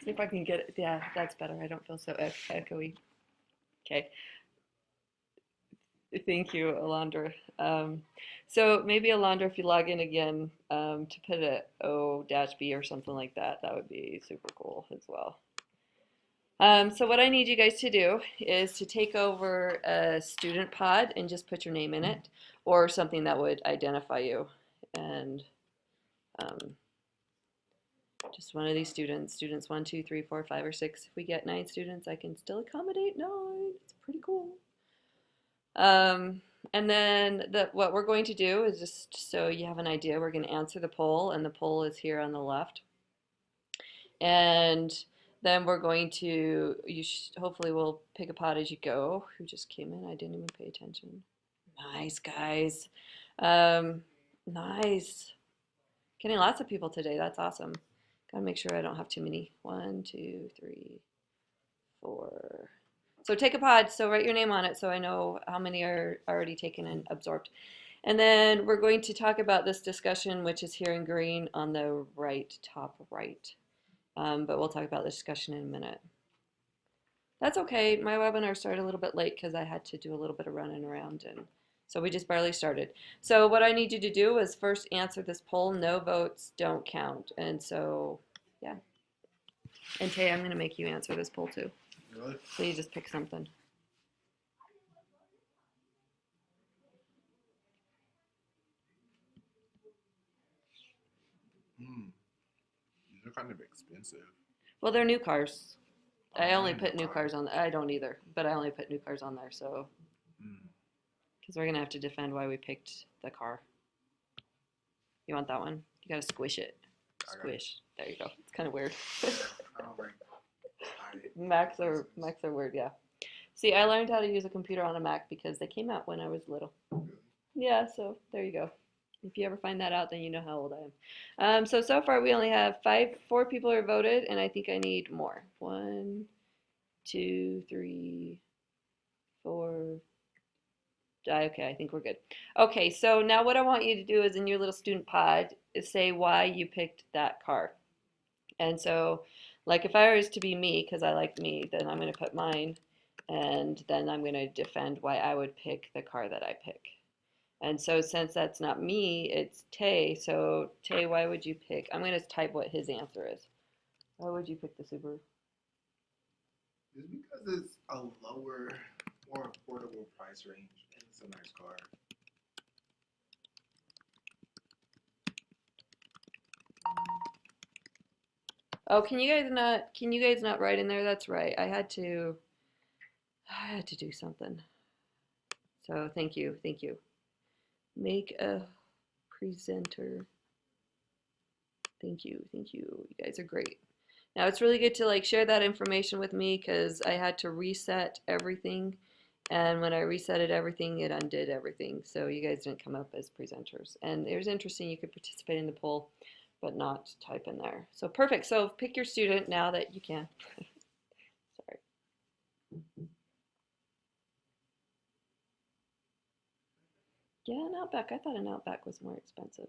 See if I can get it. Yeah, that's better. I don't feel so echoey. Okay. Thank you, Alondra. So maybe Alondra, if you log in again, to put a O-B or something like that, that would be super cool as well. So what I need you guys to do is to take over a student pod and just put your name in it or something that would identify you. And um, just one of these students, students 1, 2, 3, 4, 5, or 6. If we get 9 students, I can still accommodate 9. It's pretty cool. And then what we're going to do is just so you have an idea, we're going to answer the poll, and the poll is here on the left. And then we're going to, hopefully we'll pick a pot as you go. Who just came in? I didn't even pay attention. Nice, guys. Nice. Getting lots of people today. That's awesome. Gotta make sure I don't have too many. 1, 2, 3, 4. So take a pod, so write your name on it so I know how many are already taken and absorbed. And then we're going to talk about this discussion, which is here in green on the right, top right. But we'll talk about the discussion in a minute. That's okay. My webinar started a little bit late because I had to do a little bit of running around, and so we just barely started. So what I need you to do is first answer this poll. No votes don't count. And so, yeah. And Tay, I'm going to make you answer this poll too. Really? So you just pick something. These are kind of expensive. Well, they're new cars. I only put new cars on. I don't either, but I only put new cars on there. So, because we're gonna have to defend why we picked the car. You want that one? You gotta squish it. Squish. There you go. It's kind of weird. I don't like Macs are weird. Yeah. See, I learned how to use a computer on a Mac because they came out when I was little. Yeah. So there you go. If you ever find that out, then you know how old I am. So far we only have 4 people are voted, and I think I need more. 1, 2, 3, 4. Okay, I think we're good. Okay, so now what I want you to do is in your little student pod is say why you picked that car. And so, like if I was to be me, because I like me, then I'm going to put mine, and then I'm going to defend why I would pick the car that I pick. And so since that's not me, it's Tay. So Tay, why would you pick? I'm going to type what his answer is. Why would you pick the Subaru? It's because it's a lower, more affordable price range, and it's a nice car. Oh, can you guys not write in there? That's right. I had to do something. So thank you. Make a presenter. Thank you. You guys are great. Now it's really good to like share that information with me because I had to reset everything, and when I resetted everything, it undid everything. So you guys didn't come up as presenters. And it was interesting. You could participate in the poll, but not type in there. So perfect. So pick your student now that you can. Sorry. Yeah, an Outback. I thought an Outback was more expensive.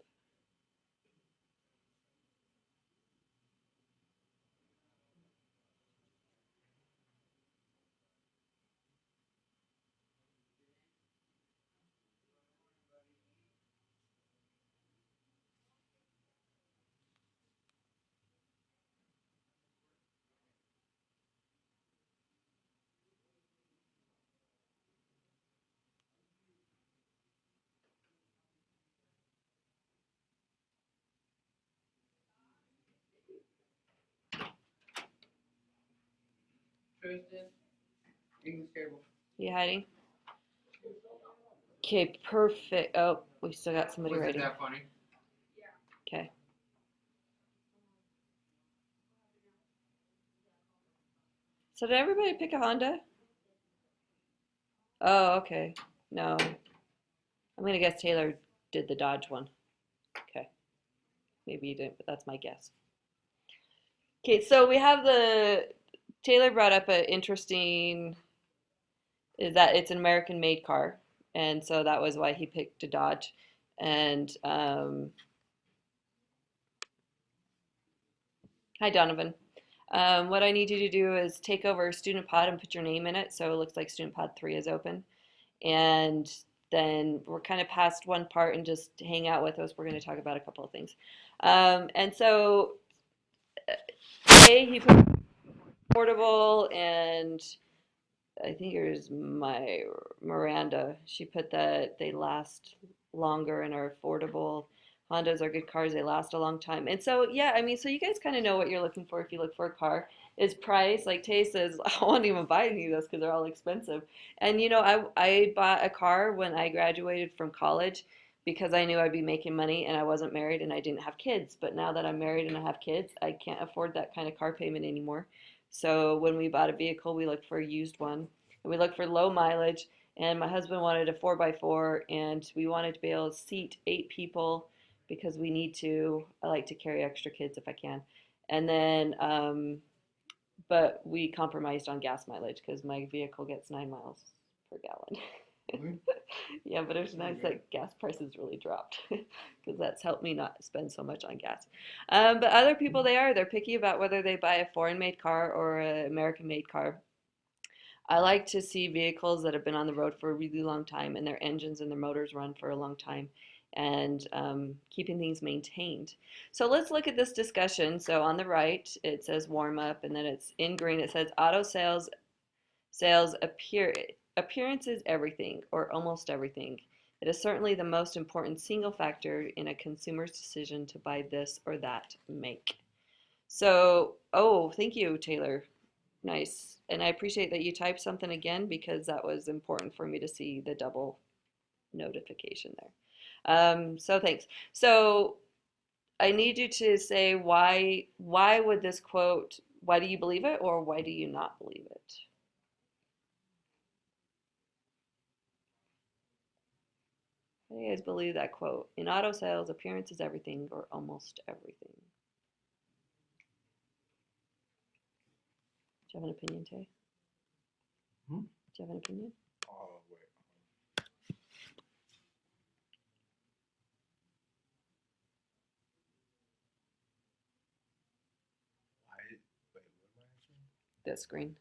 Tristan, English cable. You hiding? Okay, perfect. Oh, we still got somebody writing. Wasn't that funny? Okay. So did everybody pick a Honda? Oh, okay. No. I'm gonna guess Taylor did the Dodge one. Okay. Maybe you didn't, but that's my guess. Okay, so we have Taylor brought up an interesting, is that it's an American made car. And so that was why he picked a Dodge. And hi, Donovan. What I need you to do is take over student pod and put your name in it so it looks like student pod 3 is open. And then we're kind of past one part and just hang out with us. We're going to talk about a couple of things. And so, A, he put portable, and I think it was my Miranda. She put that they last longer and are affordable. Hondas are good cars. They last a long time. And so, yeah, I mean, so you guys kind of know what you're looking for if you look for a car. Is price. Like Tay says, I won't even buy any of those because they're all expensive. And, I bought a car when I graduated from college because I knew I'd be making money and I wasn't married and I didn't have kids. But now that I'm married and I have kids, I can't afford that kind of car payment anymore. So when we bought a vehicle, we looked for a used one and we looked for low mileage. And my husband wanted a 4x4, and we wanted to be able to seat 8 people because we need to. I like to carry extra kids if I can. And then, but we compromised on gas mileage because my vehicle gets 9 miles per gallon. Really? Yeah, but it's That's nice pretty good. that gas prices really dropped because that's helped me not spend so much on gas. But other people, they're picky about whether they buy a foreign made car or an American made car. I like to see vehicles that have been on the road for a really long time and their engines and their motors run for a long time and keeping things maintained. So let's look at this discussion. So on the right, it says warm up, and then it's in green, it says auto sales appearance is everything or almost everything. It is certainly the most important single factor in a consumer's decision to buy this or that make. So, oh, thank you, Taylor. Nice. And I appreciate that you typed something again because that was important for me to see the double notification there. So thanks. So I need you to say why would this quote, why do you believe it or why do you not believe it? Why do you guys believe that quote? In auto sales, appearance is everything or almost everything. Do you have an opinion, Tay? Hmm? Do you have an opinion? Oh, wait. Why? Wait, what am I answering? This screen.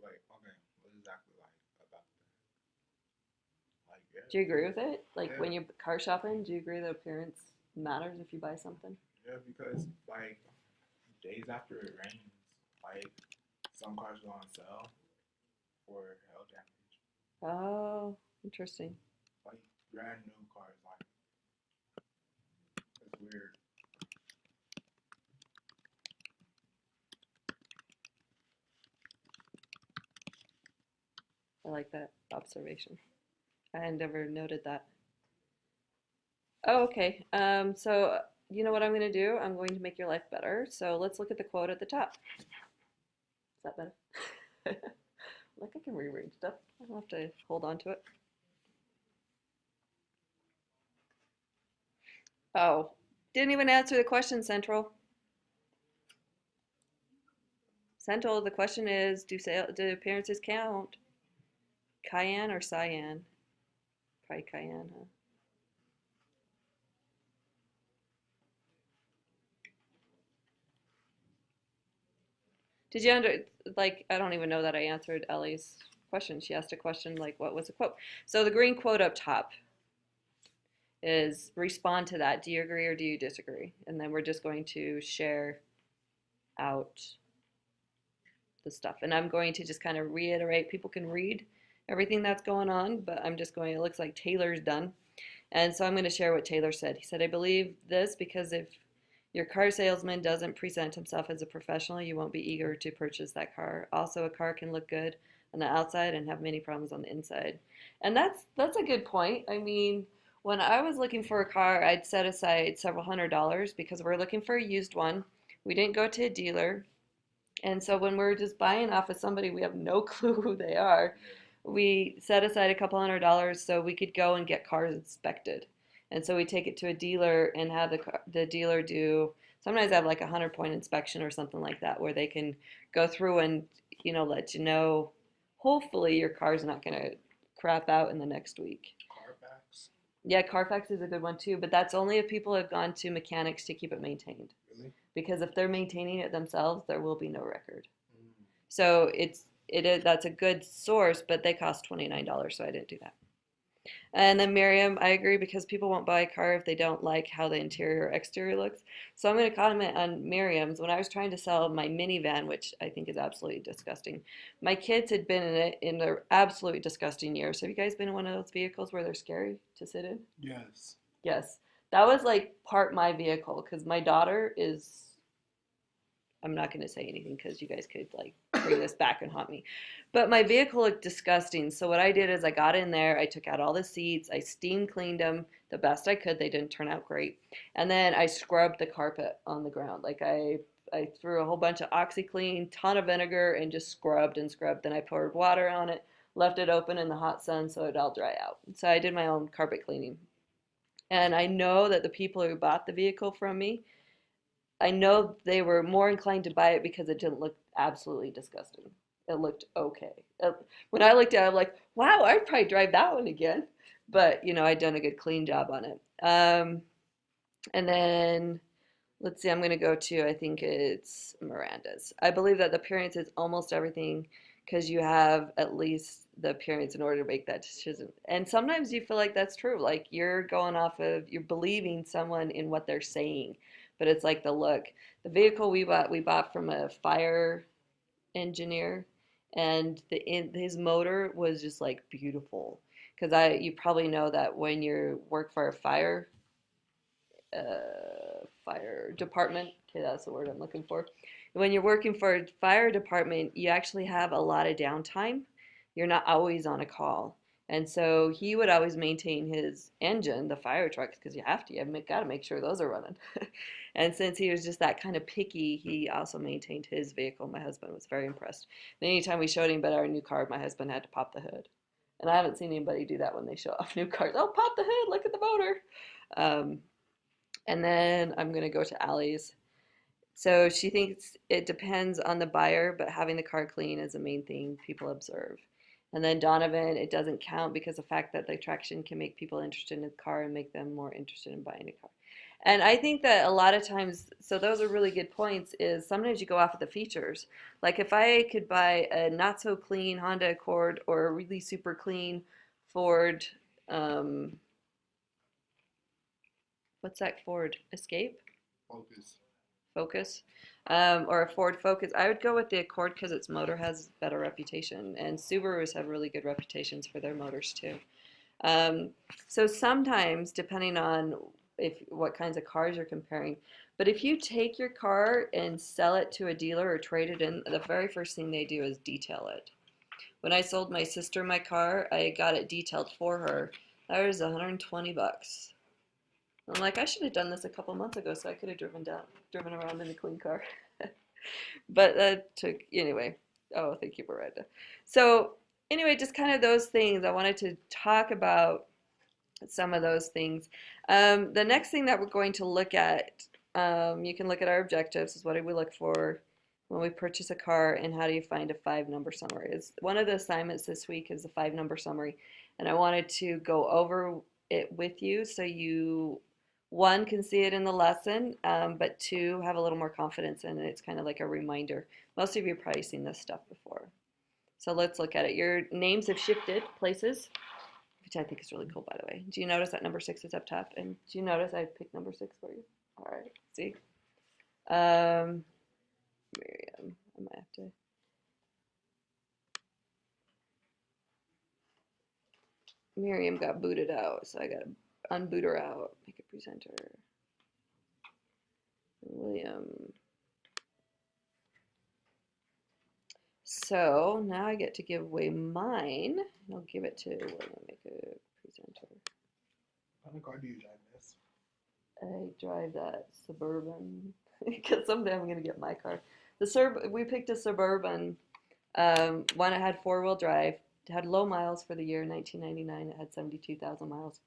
Like, okay, what exactly like about that? Like, yeah, Do you agree with it? Like yeah, when you're car shopping, do you agree that appearance matters if you buy something? yeah, because like days after it rains, like some cars go on sale for hail damage. Oh, interesting. Like brand new cars, like it's weird. I like that observation. I had never noted that. Oh, okay. So you know what I'm going to do? I'm going to make your life better. So let's look at the quote at the top. Is that better? Like I can rearrange stuff. I don't have to hold on to it. Oh, didn't even answer the question, Central. Central, the question is, do appearances count? Cayenne or cyan? Probably cayenne, huh? Did you like, I don't even know that I answered Ellie's question. She asked a question like, what was the quote? So the green quote up top is respond to that. Do you agree or do you disagree? And then we're just going to share out the stuff. And I'm going to just kind of reiterate, people can read everything that's going on, but I'm just going, it looks like Taylor's done. And so I'm going to share what Taylor said. He said, I believe this because if your car salesman doesn't present himself as a professional, you won't be eager to purchase that car. Also, a car can look good on the outside and have many problems on the inside. And that's a good point. I mean, when I was looking for a car, I'd set aside several $100s because we're looking for a used one. We didn't go to a dealer. And so when we're just buying off of somebody we have no clue who they are, we set aside a couple $100 so we could go and get cars inspected. And so we take it to a dealer and have the dealer do sometimes have like a 100-point inspection or something like that where they can go through and let you know hopefully your car's not going to crap out in the next week. Carfax. Yeah, Carfax is a good one too, but that's only if people have gone to mechanics to keep it maintained. Really? Because if they're maintaining it themselves, there will be no record. Mm. So it is that's a good source, but they cost $29, so I didn't do that. And then Miriam, I agree because people won't buy a car if they don't like how the interior or exterior looks. So I'm going to comment on Miriam's. When I was trying to sell my minivan, which I think is absolutely disgusting, my kids had been in it in their absolutely disgusting years. Have you guys been in one of those vehicles where they're scary to sit in? Yes. Yes. That was like part my vehicle because my daughter is I'm not going to say anything because you guys could like bring this back and haunt me. But my vehicle looked disgusting. So what I did is I got in there, I took out all the seats, I steam cleaned them the best I could. They didn't turn out great. And then I scrubbed the carpet on the ground. Like I threw a whole bunch of OxyClean, ton of vinegar, and just scrubbed and scrubbed. Then I poured water on it, left it open in the hot sun so it'd all dry out. So I did my own carpet cleaning. And I know that the people who bought the vehicle from me, I know they were more inclined to buy it because it didn't look absolutely disgusting. It looked okay. When I looked at it, I'm like, wow, I'd probably drive that one again. But, I'd done a good clean job on it. And then let's see, I'm going to go to, I think it's Miranda's. I believe that the appearance is almost everything because you have at least the appearance in order to make that decision. And sometimes you feel like that's true. Like you're going off of, you're believing someone in what they're saying, but it's like the look. The vehicle we bought from a fire engineer, and his motor was just like beautiful. Because you probably know that when you work for a fire department. Okay, that's the word I'm looking for. When you're working for a fire department, you actually have a lot of downtime. You're not always on a call. And so he would always maintain his engine, the fire trucks, because you have to. You've got to make sure those are running. And since he was just that kind of picky, he also maintained his vehicle. My husband was very impressed. And anytime we showed anybody our new car, my husband had to pop the hood. And I haven't seen anybody do that when they show off new cars. Oh, pop the hood, look at the motor. Um, and then I'm going to go to Allie's. So she thinks it depends on the buyer, but having the car clean is the main thing people observe. And then Donovan, it doesn't count because the fact that the attraction can make people interested in the car and make them more interested in buying a car. And I think that a lot of times, so those are really good points, is sometimes you go off of the features. Like if I could buy a not so clean Honda Accord or a really super clean Ford, um, what's that Ford Escape? Focus. Focus, or a Ford Focus. I would go with the Accord because its motor has better reputation, and Subarus have really good reputations for their motors too. Um, so sometimes, depending on if what kinds of cars you're comparing, but if you take your car and sell it to a dealer or trade it in, the very first thing they do is detail it. When I sold my sister my car, I got it detailed for her. That was 120 bucks. I'm like, I should have done this a couple months ago so I could have driven around in a clean car. But that took, anyway. Oh, thank you, Miranda. So, anyway, just kind of those things. I wanted to talk about some of those things. The next thing that we're going to look at, you can look at our objectives, is what do we look for when we purchase a car, and how do you find a 5-number summary? Is one of the assignments this week is a 5-number summary, and I wanted to go over it with you so you one can see it in the lesson, but two have a little more confidence in it. It's kind of like a reminder. Most of you have probably seen this stuff before. So let's look at it. Your names have shifted places, which I think is really cool, by the way. Do you notice that number 6 is up top? And do you notice I picked number 6 for you? All right, see? Miriam, I might have to. Miriam got booted out, so I got to unboot her out, make a presenter. William. So now I get to give away mine. And I'll give it to William, make a presenter. What kind of car do you drive, Miss? I drive that Suburban because someday I'm gonna get my car. We picked a Suburban. One that had 4-wheel drive. It had low miles for the year 1999. It had 72,000 miles,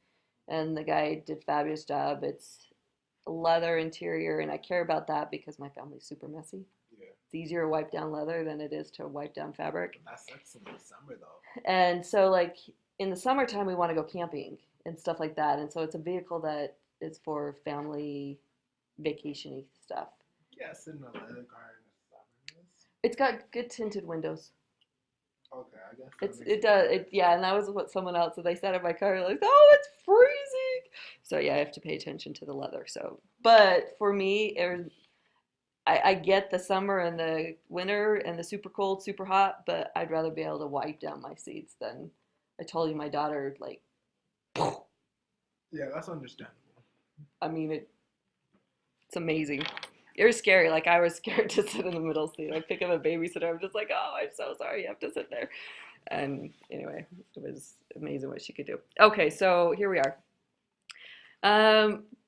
and the guy did a fabulous job. It's leather interior, and I care about that because my family's super messy. Yeah. It's easier to wipe down leather than it is to wipe down fabric. That sucks in the summer though. And so like in the summertime we want to go camping and stuff like that, and so it's a vehicle that is for family vacation-y stuff. Yes, in the leather car in the summers. It's got good tinted windows. Okay, I guess that It's makes it it does better. it yeah, and that was what someone else. So they sat in my car like, oh, it's freezing. So yeah, I have to pay attention to the leather. So, but for me, I get the summer and the winter and the super cold, super hot, but I'd rather be able to wipe down my seats than I told you my daughter like. Yeah, that's understandable. I mean it's amazing. It was scary. Like I was scared to sit in the middle seat. I pick up a babysitter. I'm just like, oh, I'm so sorry. You have to sit there. And anyway, it was amazing what she could do. Okay, so here we are.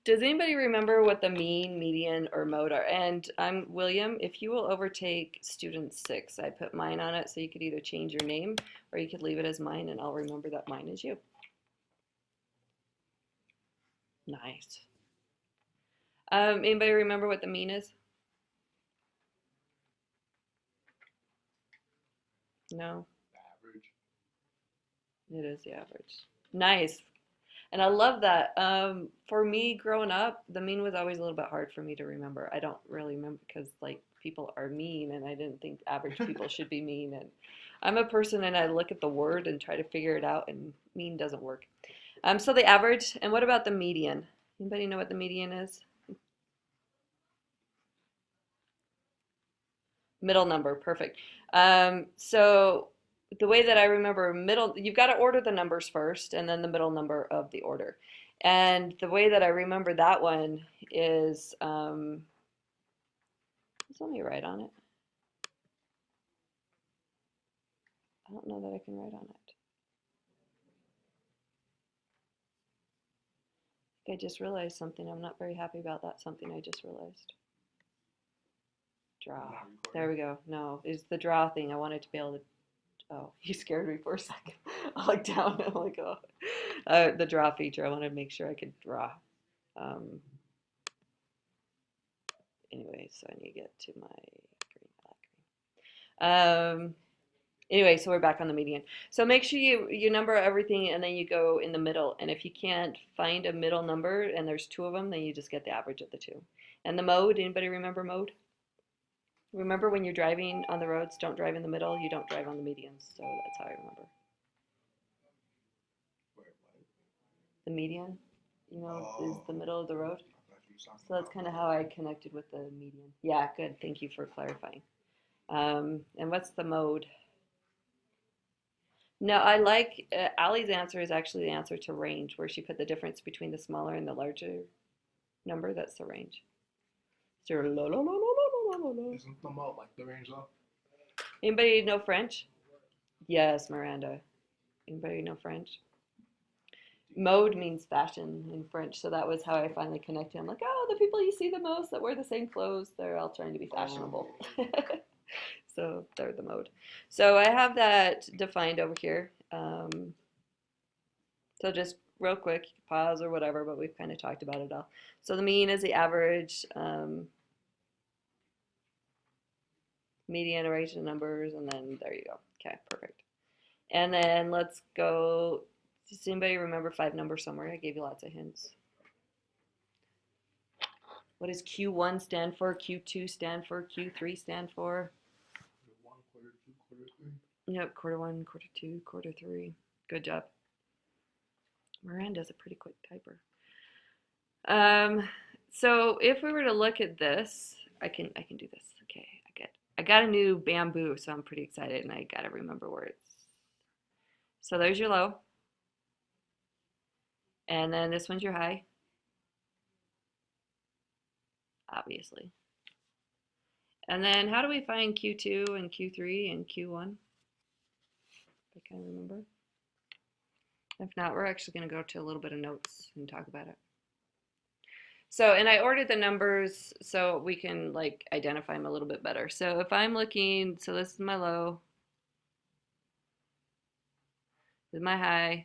Does anybody remember what the mean, median, or mode are? And I'm William. If you will overtake student 6, I put mine on it so you could either change your name or you could leave it as mine, and I'll remember that mine is you. Nice. Anybody remember what the mean is? No, Average. it is the average. Nice. And I love that. For me, growing up, the mean was always a little bit hard for me to remember. I don't really remember because like people are mean, and I didn't think average people should be mean. And I'm a person, and I look at the word and try to figure it out, and mean doesn't work. So the average. And what about the median? Anybody know what the median is? Middle number, perfect. So the way that I remember middle, you've got to order the numbers first and then the middle number of the order. And the way that I remember that one is, let me write on it. I don't know that I can write on it. I just realized something. I'm not very happy about that. Something I just realized. Draw. There we go. No, it's the draw thing. I wanted to be able to. Oh, you scared me for a second. I looked down and I'm like, oh. The draw feature. I wanted to make sure I could draw. Um, anyway, so I need to get to my green. Anyway, so we're back on the median. So make sure you number everything and then you go in the middle. And if you can't find a middle number and there's 2 of them, then you just get the average of the 2. And the mode, anybody remember mode? Remember when you're driving on the roads, don't drive in the middle, you don't drive on the medians. So that's how I remember. Wait, what? The median, is Oh, the middle of the road. I thought you were talking So that's about kind of the how I connected with the median. Yeah, good. Thank you for clarifying. And what's the mode? No, I like Allie's answer is actually the answer to range, where she put the difference between the smaller and the larger number. That's the range. Zero, la, la, la, la, la, la, la. Isn't the mode like the range though? Anybody know French? Yes, Miranda. Anybody know French? Mode means fashion in French, so that was how I finally connected. I'm like, oh, the people you see the most that wear the same clothes, they're all trying to be fashionable. Oh, So they're the mode. So I have that defined over here. So just real quick, pause or whatever, but we've kind of talked about it all. So the mean is the average, median, arrange the numbers, and then there you go. Okay, perfect. And then let's go. Does anybody remember 5 numbers somewhere? I gave you lots of hints. What does Q1 stand for? Q2 stand for? Q3 stand for? quarter 1, quarter 2, quarter 3. Yep, quarter 1, quarter 2, quarter 3. Good job. Miranda's a pretty quick typer. So if we were to look at this, I can do this. Okay, I got a new bamboo, so I'm pretty excited, and I gotta remember where it's. So there's your low, and then this one's your high, obviously. And then how do we find Q2 and Q3 and Q1? I can't remember. If not, we're actually gonna go to a little bit of notes and talk about it. So, and I ordered the numbers so we can like identify them a little bit better. So if I'm looking, so this is my low, this is my high.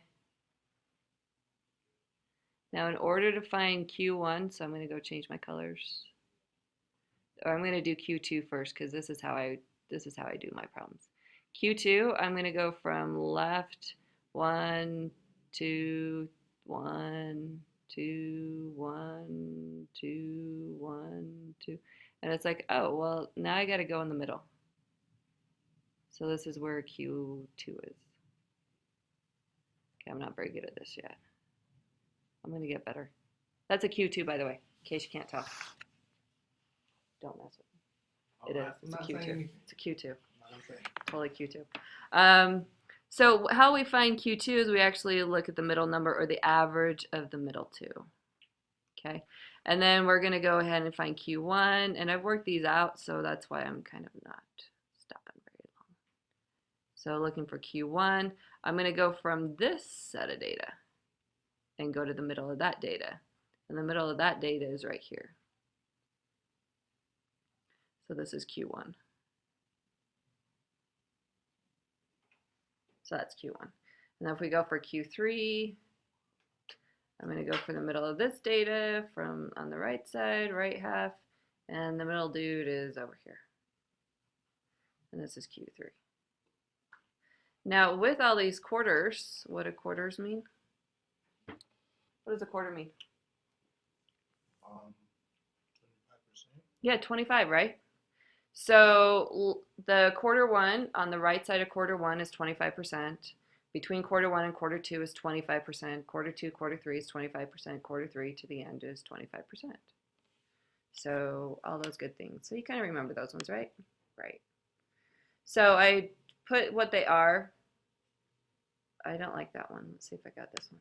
Now in order to find Q1, so I'm going to go change my colors. Or I'm going to do Q2 first because this is how I do my problems. Q2, I'm going to go from left 1, 2, 1, 2, 1, 2, 1, 2. And it's like, oh, well, now I got to go in the middle. So this is where Q2 is. Okay, I'm not very good at this yet. I'm going to get better. That's a Q2, by the way, in case you can't tell. Don't mess with it. It is. It's a Q2. It's a Q2. Totally Q2. So how we find Q2 is we actually look at the middle number or the average of the middle two. Okay. And then we're going to go ahead and find Q1. And I've worked these out, so that's why I'm kind of not stopping very long. So looking for Q1, I'm going to go from this set of data and go to the middle of that data. And the middle of that data is right here. So this is Q1. So that's Q1. And then if we go for Q3, I'm going to go for the middle of this data from on the right side, right half, and the middle dude is over here. And this is Q3. Now with all these quarters, what do quarters mean? What does a quarter mean? 25%. Yeah, 25, right? So the quarter one on the right side of quarter one is 25%. Between quarter one and quarter two is 25%. Quarter two, quarter three is 25%. Quarter three to the end is 25%. So all those good things. So you kind of remember those ones, right? Right. So I put what they are. I don't like that one. Let's see if I got this one.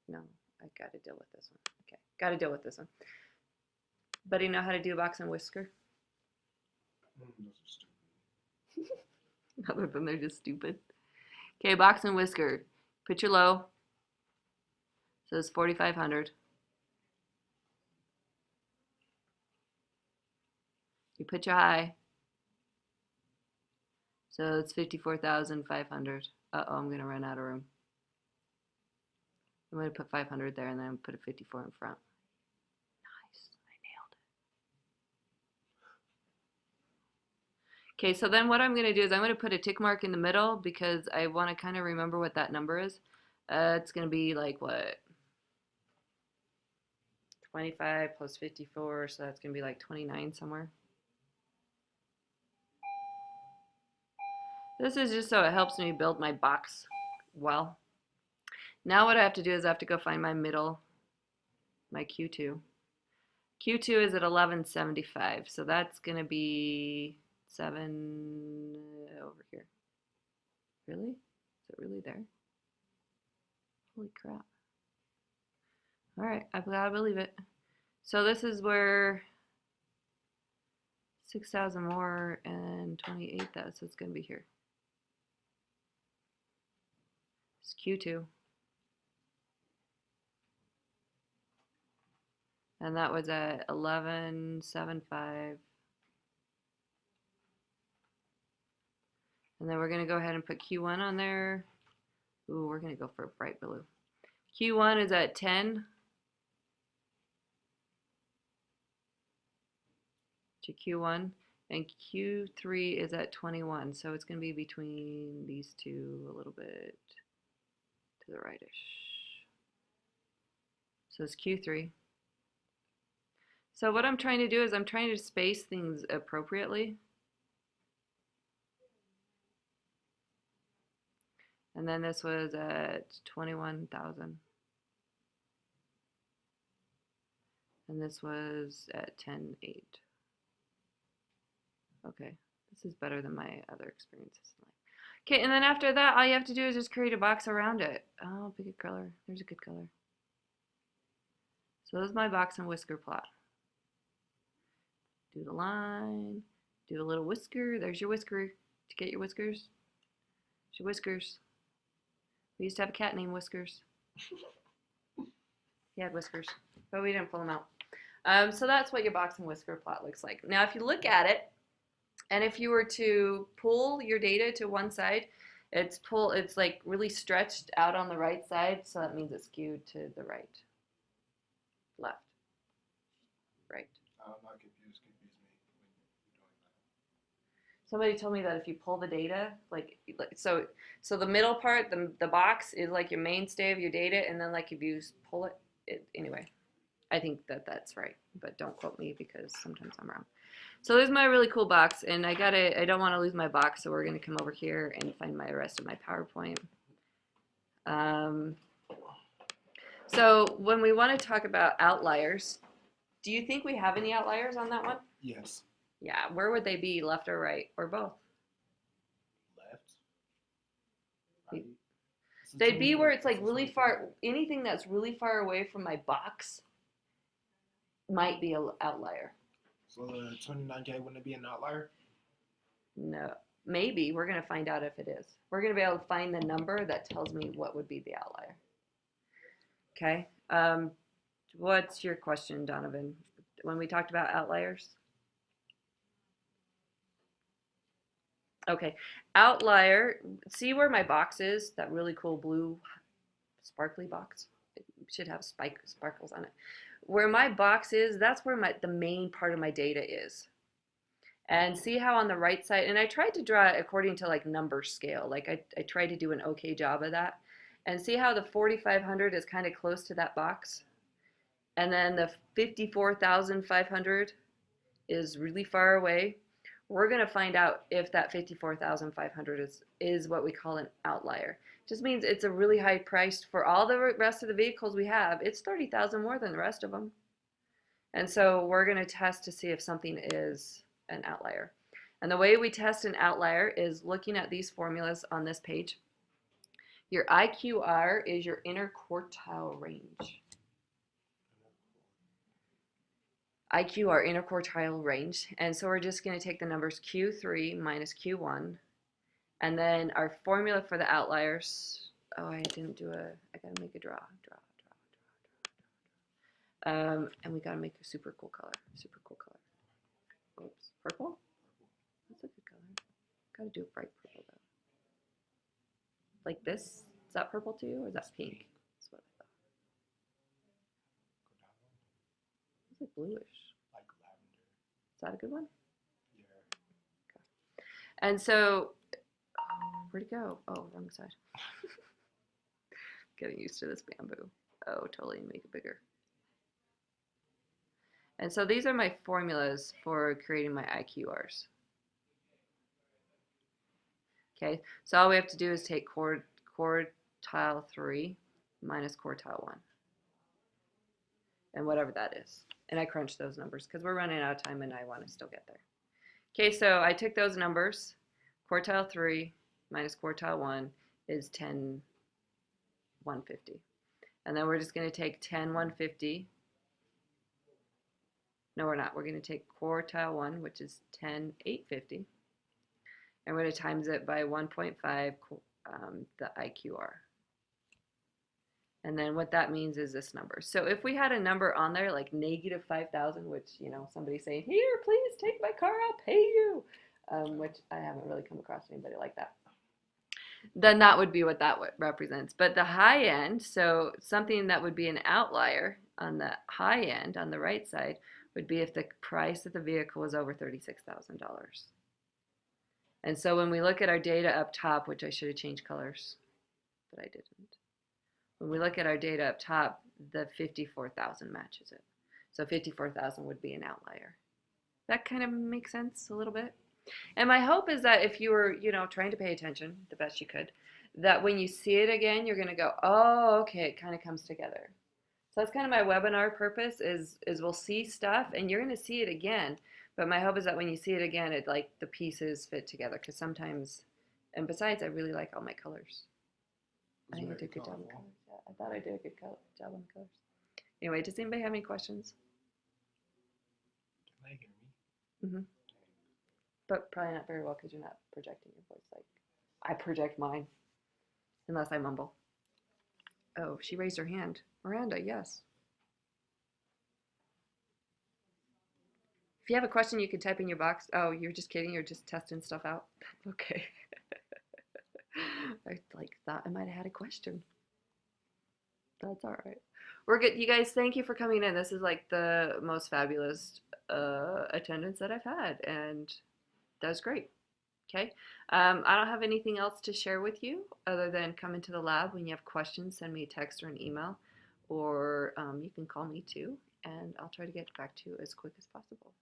No, I got to deal with this one. Okay, got to deal with this one. Buddy, know how to do a box and whisker? Those are stupid. Other than they're just stupid. Okay, box and whisker. Put your low. So it's 4,500. You put your high. So it's 54,500. Uh-oh, I'm going to run out of room. I'm going to put 500 there and then put a 54 in front. Nice, I nailed it. Okay, so then what I'm going to do is I'm going to put a tick mark in the middle because I want to kind of remember what that number is. It's going to be like what? 25 plus 54, so that's going to be like 29 somewhere. This is just so it helps me build my box well. Now what I have to do is I have to go find my middle, my Q2. Q2 is at 1175, so that's going to be 7 over here. Really? Is it really there? Holy crap. All right, I've got to believe it. So this is where 6,000 more and 28,000, so it's going to be here. It's Q2. And that was at 1175. And then we're going to go ahead and put Q1 on there. Ooh, we're going to go for a bright blue. Q1 is at 10 to Q1. And Q3 is at 21. So it's going to be between these two a little bit to the rightish. So it's Q3. So what I'm trying to do is I'm trying to space things appropriately. And then this was at 21,000. And this was at 10.8. Okay, this is better than my other experiences in life. Okay, and then after that, all you have to do is just create a box around it. Oh, pick a color. There's a good color. So this is my box and whisker plot. Do the line, do the little whisker. There's your whisker. To get your whiskers. There's your whiskers. We used to have a cat named Whiskers. He had whiskers, but we didn't pull them out. So that's what your box and whisker plot looks like. Now, if you look at it, and if you were to pull your data to one side, it's like really stretched out on the right side, so that means it's skewed to the right. Left. Right. I'm not confused. Confuse me when you're doing Somebody told me that if you pull the data, so the middle part, the box is like your mainstay of your data, and then like if you pull it anyway. I think that that's right, but don't quote me because sometimes I'm wrong. So there's my really cool box, and I don't want to lose my box, so we're gonna come over here and find my rest of my PowerPoint. So when we want to talk about outliers, do you think we have any outliers on that one? Yes. Yeah, where would they be, left or right, or both? Left. Right. They'd be where it's like really far, anything that's really far away from my box might be an outlier. So the 29K wouldn't be an outlier? No, maybe. We're going to find out if it is. We're going to be able to find the number that tells me what would be the outlier. Okay. What's your question, Donovan? When we talked about outliers? Okay. Outlier, see where my box is? That really cool blue sparkly box? It should have sparkles on it. Where my box is, that's where the main part of my data is. And see how on the right side, and I tried to draw it according to like number scale. Like I tried to do an okay job of that. And see how the 4,500 is kind of close to that box? And then the 54,500 is really far away. We're going to find out if that 54,500 is what we call an outlier. Just means it's a really high price for all the rest of the vehicles we have. It's 30,000 more than the rest of them. And so we're going to test to see if something is an outlier. And the way we test an outlier is looking at these formulas on this page. Your IQR is your interquartile range. IQR, interquartile range. And so we're just going to take the numbers Q3 minus Q1. And then our formula for the outliers, oh, I didn't do I got to make a draw. And we got to make a super cool color. Oops, purple? That's a good color. Got to do a bright purple though. Like this? Is that purple to you or is that pink? That's what I thought. It's like bluish. Like lavender. Is that a good one? Yeah. Okay. And so, where'd it go? Oh, wrong side. Getting used to this bamboo. Oh, totally make it bigger. And so these are my formulas for creating my IQRs. Okay, so all we have to do is take quartile 3 minus quartile 1. And whatever that is. And I crunched those numbers because we're running out of time and I want to still get there. Okay, so I took those numbers. Quartile 3 minus quartile 1 is 10, 150. And then we're just going to take 10, 150. No, we're not. We're going to take quartile 1, which is 10, 850. And we're going to times it by 1.5, the IQR. And then what that means is this number. So if we had a number on there like negative 5,000, which, you know, somebody's saying, here, please take my car, I'll pay you, which I haven't really come across anybody like that. Then that would be what that represents. But the high end, so something that would be an outlier on the high end, on the right side, would be if the price of the vehicle was over $36,000. And so when we look at our data up top, which I should have changed colors, but I didn't. When we look at our data up top, the 54,000 matches it. So 54,000 would be an outlier. That kind of makes sense a little bit. And my hope is that if you were, you know, trying to pay attention the best you could, that when you see it again, you're going to go, oh, okay, it kind of comes together. So that's kind of my webinar purpose is we'll see stuff and you're going to see it again. But my hope is that when you see it again, it like the pieces fit together because sometimes, and besides, I really like all my colors. I think I did a good job on the colors. Yeah, I thought I did a good job on the colors. Anyway, does anybody have any questions? Can they hear me? But probably not very well because you're not projecting your voice like I project mine, unless I mumble. Oh, she raised her hand. Miranda, yes. If you have a question, you can type in your box. Oh, you're just kidding? You're just testing stuff out? Okay. I thought I might have had a question. That's all right. We're good. You guys, thank you for coming in. This is like the most fabulous attendance that I've had, and that was great. Okay. I don't have anything else to share with you other than come into the lab. When you have questions, send me a text or an email, or you can call me too, and I'll try to get back to you as quick as possible.